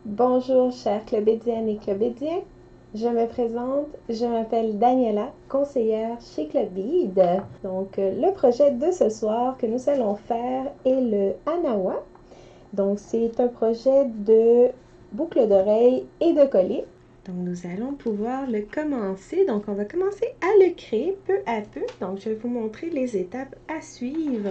Bonjour chers clubédiennes et clubédiens, je me présente, je m'appelle Daniela, conseillère chez Clubbead. Donc le projet de ce soir que nous allons faire est le Anawa. Donc c'est un projet de boucle d'oreille et de collier. Donc nous allons pouvoir le commencer. Donc on va commencer à le créer peu à peu. Donc je vais vous montrer les étapes à suivre.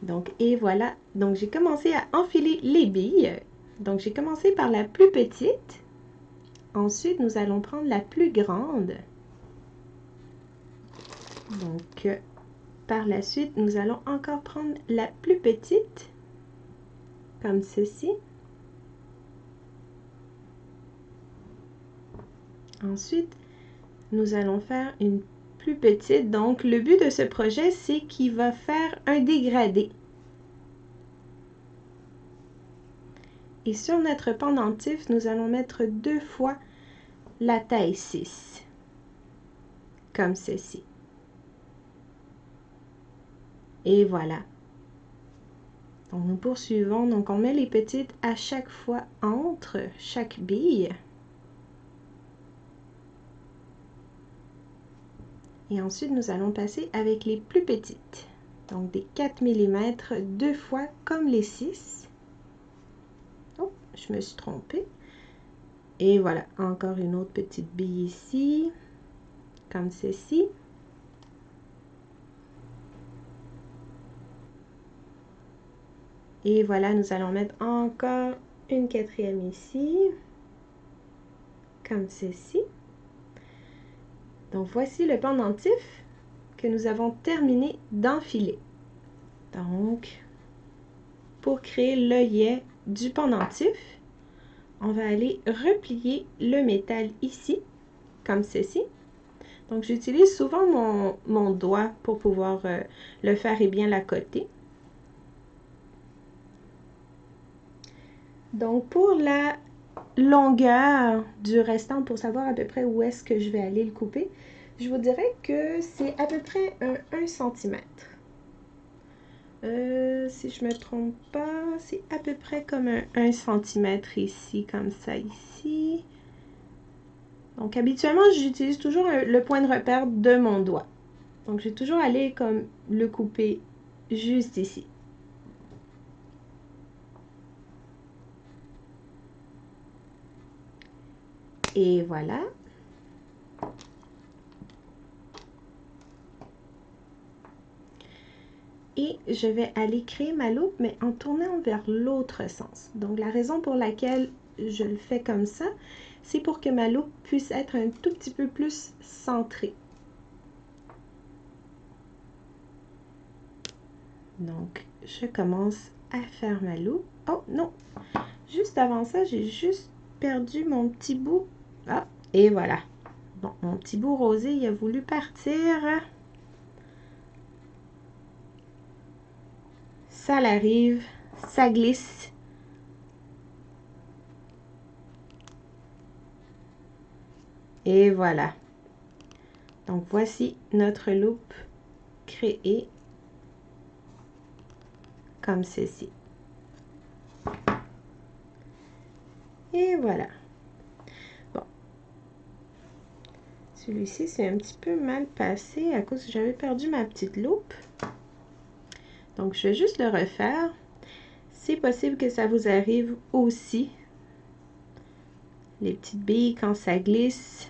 Donc et voilà, donc j'ai commencé à enfiler les billes. Donc j'ai commencé par la plus petite. Ensuite, nous allons prendre la plus grande. Donc, par la suite, nous allons encore prendre la plus petite, comme ceci. Ensuite, nous allons faire une plus petite. Donc, le but de ce projet, c'est qu'il va faire un dégradé. Et sur notre pendentif, nous allons mettre 2 fois la taille 6, comme ceci. Et voilà. Donc, nous poursuivons. Donc, on met les petites à chaque fois entre chaque bille. Et ensuite, nous allons passer avec les plus petites. Donc, des 4 mm, 2 fois comme les 6. Oh, je me suis trompée. Et voilà, encore une autre petite bille ici, comme ceci. Et voilà, nous allons mettre encore une 4e ici, comme ceci. Donc, voici le pendentif que nous avons terminé d'enfiler. Donc, pour créer l'œillet du pendentif, on va aller replier le métal ici, comme ceci. Donc, j'utilise souvent mon doigt pour pouvoir le faire et bien l'accoter. Donc, pour la longueur du restant, pour savoir à peu près où est-ce que je vais aller le couper, je vous dirais que c'est à peu près un 1 cm. Si je me trompe pas, c'est à peu près comme un 1 cm ici, comme ça ici. Donc, habituellement, j'utilise toujours le point de repère de mon doigt. Donc, je vais toujours aller comme le couper juste ici. Et voilà. Et je vais aller créer ma loupe, mais en tournant vers l'autre sens. Donc, la raison pour laquelle je le fais comme ça, c'est pour que ma loupe puisse être un tout petit peu plus centrée. Donc, je commence à faire ma loupe. Oh non! Juste avant ça, j'ai juste perdu mon petit bout. Ah, et voilà. Bon, mon petit bout rosé, il a voulu partir. Ça l'arrive, ça glisse. Et voilà. Donc, voici notre loupe créée comme ceci. Et voilà. Bon. Celui-ci, c'est un petit peu mal passé à cause que j'avais perdu ma petite loupe. Donc, je vais juste le refaire. C'est possible que ça vous arrive aussi. Les petites billes, quand ça glisse,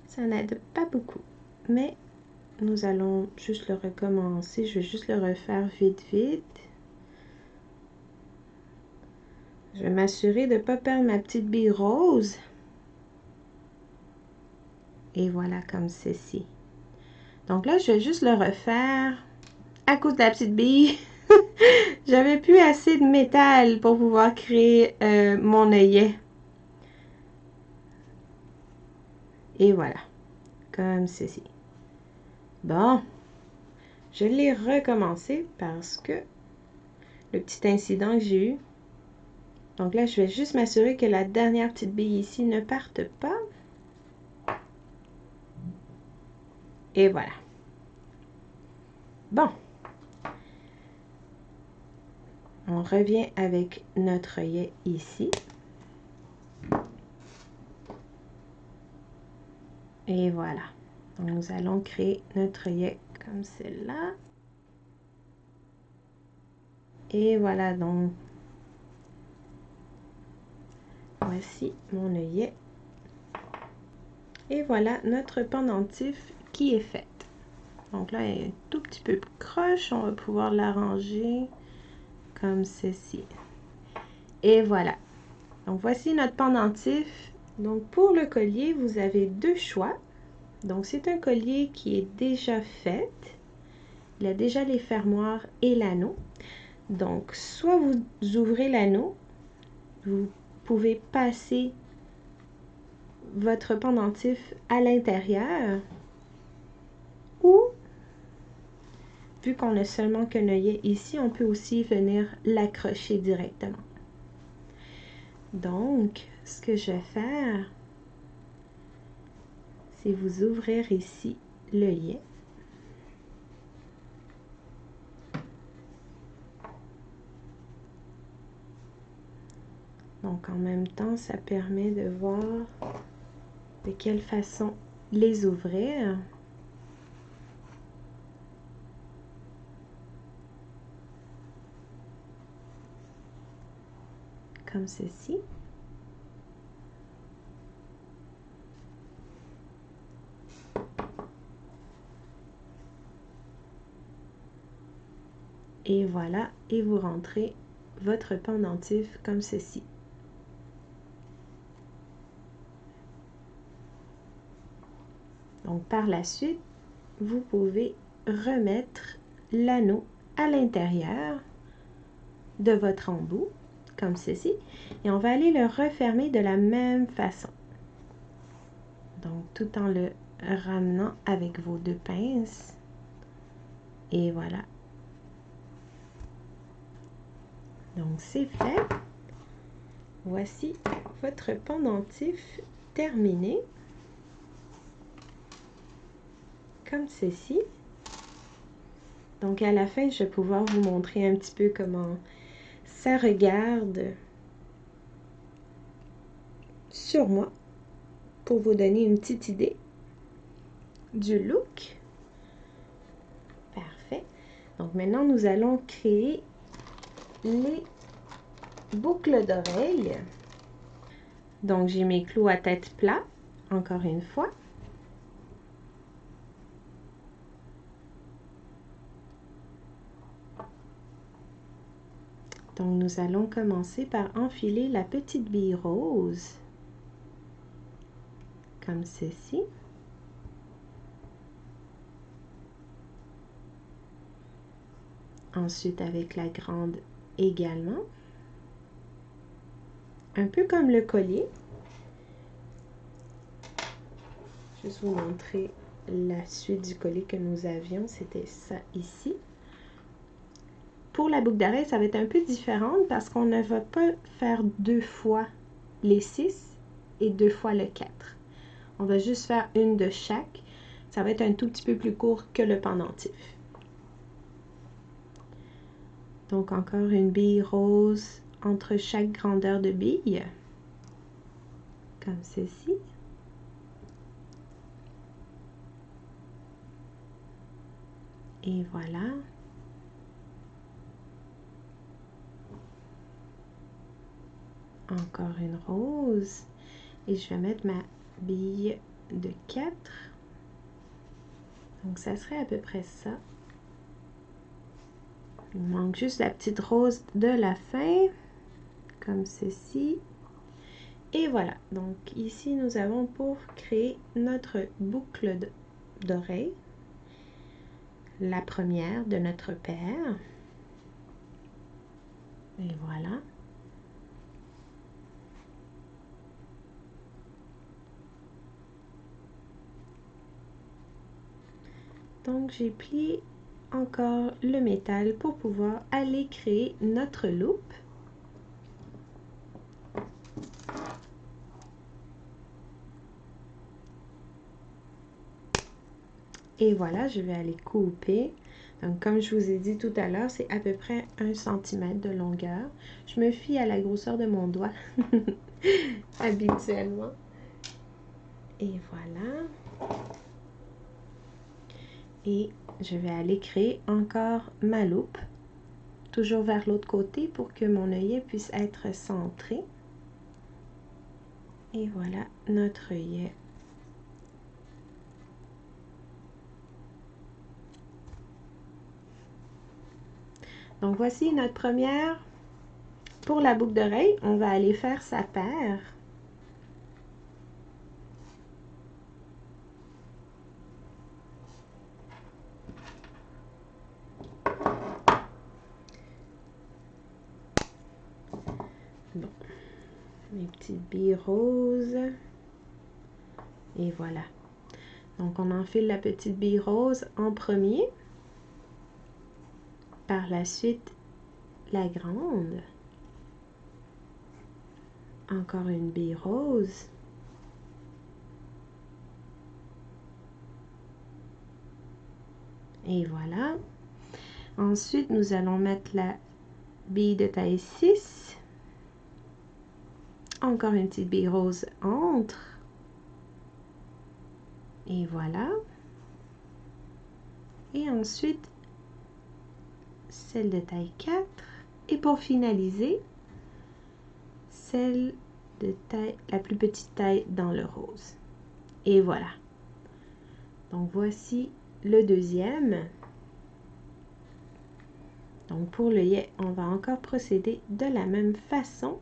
ça n'aide pas beaucoup. Mais nous allons juste le recommencer. Je vais juste le refaire vite, vite. Je vais m'assurer de ne pas perdre ma petite bille rose. Et voilà, comme ceci. Donc là, je vais juste le refaire à cause de la petite bille. J'avais plus assez de métal pour pouvoir créer mon œillet. Et voilà, comme ceci. Bon, je l'ai recommencé parce que le petit incident que j'ai eu. Donc là, je vais juste m'assurer que la dernière petite bille ici ne parte pas. Et voilà. Bon. On revient avec notre œillet ici. Et voilà. Donc, nous allons créer notre œillet comme celle-là. Et voilà donc. Voici mon œillet. Et voilà notre pendentif qui est fait. Donc là, elle est un tout petit peu croche. On va pouvoir l'arranger comme ceci. Et voilà. Donc voici notre pendentif. Donc pour le collier, vous avez deux choix. Donc c'est un collier qui est déjà fait. Il a déjà les fermoirs et l'anneau. Donc soit vous ouvrez l'anneau, vous pouvez passer votre pendentif à l'intérieur, ou vu qu'on a seulement qu'un œillet ici, on peut aussi venir l'accrocher directement. Donc, ce que je vais faire, c'est vous ouvrir ici l'œillet. Donc, en même temps, ça permet de voir de quelle façon les ouvrir. Comme ceci. Et voilà, et vous rentrez votre pendentif comme ceci. Donc par la suite, vous pouvez remettre l'anneau à l'intérieur de votre embout, comme ceci, et on va aller le refermer de la même façon. Donc tout en le ramenant avec vos deux pinces. Et voilà. Donc c'est fait. Voici votre pendentif terminé. Comme ceci. Donc à la fin, je vais pouvoir vous montrer un petit peu comment ça regarde sur moi pour vous donner une petite idée du look. Parfait. Donc maintenant, nous allons créer les boucles d'oreilles. Donc j'ai mes clous à tête plat, encore une fois. Donc nous allons commencer par enfiler la petite bille rose, comme ceci. Ensuite avec la grande également. Un peu comme le collier. Juste vous montrer la suite du collier que nous avions, c'était ça ici. Pour la boucle d'oreille, ça va être un peu différente parce qu'on ne va pas faire deux fois les 6 et deux fois le 4. On va juste faire une de chaque. Ça va être un tout petit peu plus court que le pendentif. Donc encore une bille rose entre chaque grandeur de bille, comme ceci. Et voilà. Encore une rose. Et je vais mettre ma bille de 4. Donc ça serait à peu près ça. Il manque juste la petite rose de la fin, comme ceci. Et voilà, donc ici nous avons pour créer notre boucle d'oreille, la première de notre paire. Et voilà. Donc j'ai plié encore le métal pour pouvoir aller créer notre loupe. Et voilà, je vais aller couper. Donc, comme je vous ai dit tout à l'heure, c'est à peu près 1 cm de longueur. Je me fie à la grosseur de mon doigt, habituellement. Et voilà. Et je vais aller créer encore ma loupe, toujours vers l'autre côté pour que mon œillet puisse être centré. Et voilà notre œillet. Donc voici notre première. Pour la boucle d'oreille, on va aller faire sa paire. Bon, mes petites billes roses. Et voilà. Donc on enfile la petite bille rose en premier. Par la suite, la grande. Encore une bille rose. Et voilà. Ensuite, nous allons mettre la bille de taille 6. Encore une petite bille rose entre. Et voilà. Et ensuite, celle de taille 4. Et pour finaliser, celle de taille, la plus petite taille dans le rose. Et voilà. Donc voici le deuxième. Donc pour l'œillet, on va encore procéder de la même façon.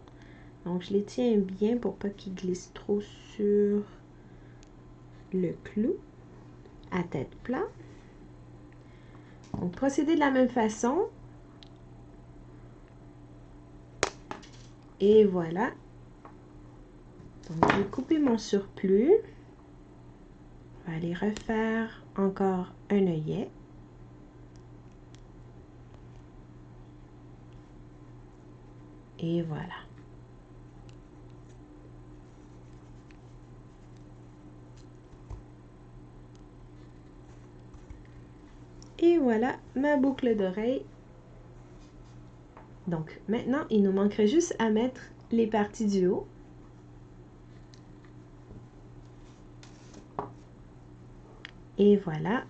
Donc je les tiens bien pour pas qu'ils glissent trop sur le clou à tête plat. Donc procédez de la même façon. Et voilà. Donc je vais couper mon surplus. On va aller refaire encore un œillet. Et voilà. Et voilà ma boucle d'oreille. Donc maintenant, il nous manquerait juste à mettre les parties du haut. Et voilà.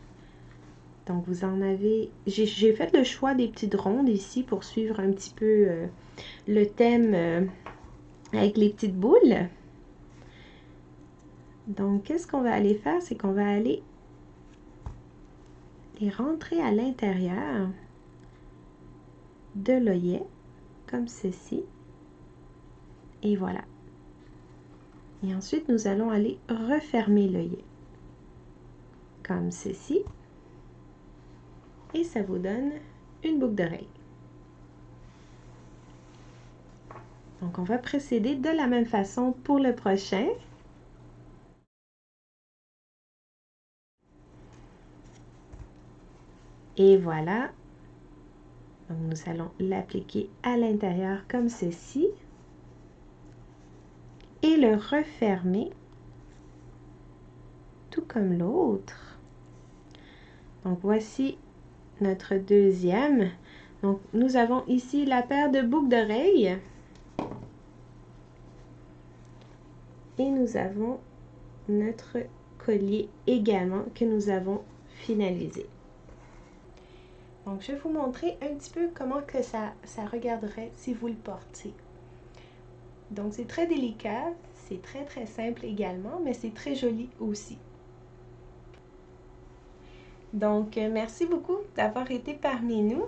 Donc vous en avez... J'ai fait le choix des petites rondes ici pour suivre un petit peu le thème avec les petites boules. Donc qu'est-ce qu'on va aller faire? C'est qu'on va aller les rentrer à l'intérieur de l'œillet, comme ceci. Et voilà. Et ensuite, nous allons aller refermer l'œillet, comme ceci. Et ça vous donne une boucle d'oreille. Donc, on va procéder de la même façon pour le prochain. Et voilà. Donc, nous allons l'appliquer à l'intérieur comme ceci. Et le refermer, tout comme l'autre. Donc, voici notre deuxième. Donc, nous avons ici la paire de boucles d'oreilles. Et nous avons notre collier également que nous avons finalisé. Donc, je vais vous montrer un petit peu comment que ça regarderait si vous le portez. Donc, c'est très délicat, c'est très simple également, mais c'est très joli aussi. Donc, merci beaucoup d'avoir été parmi nous.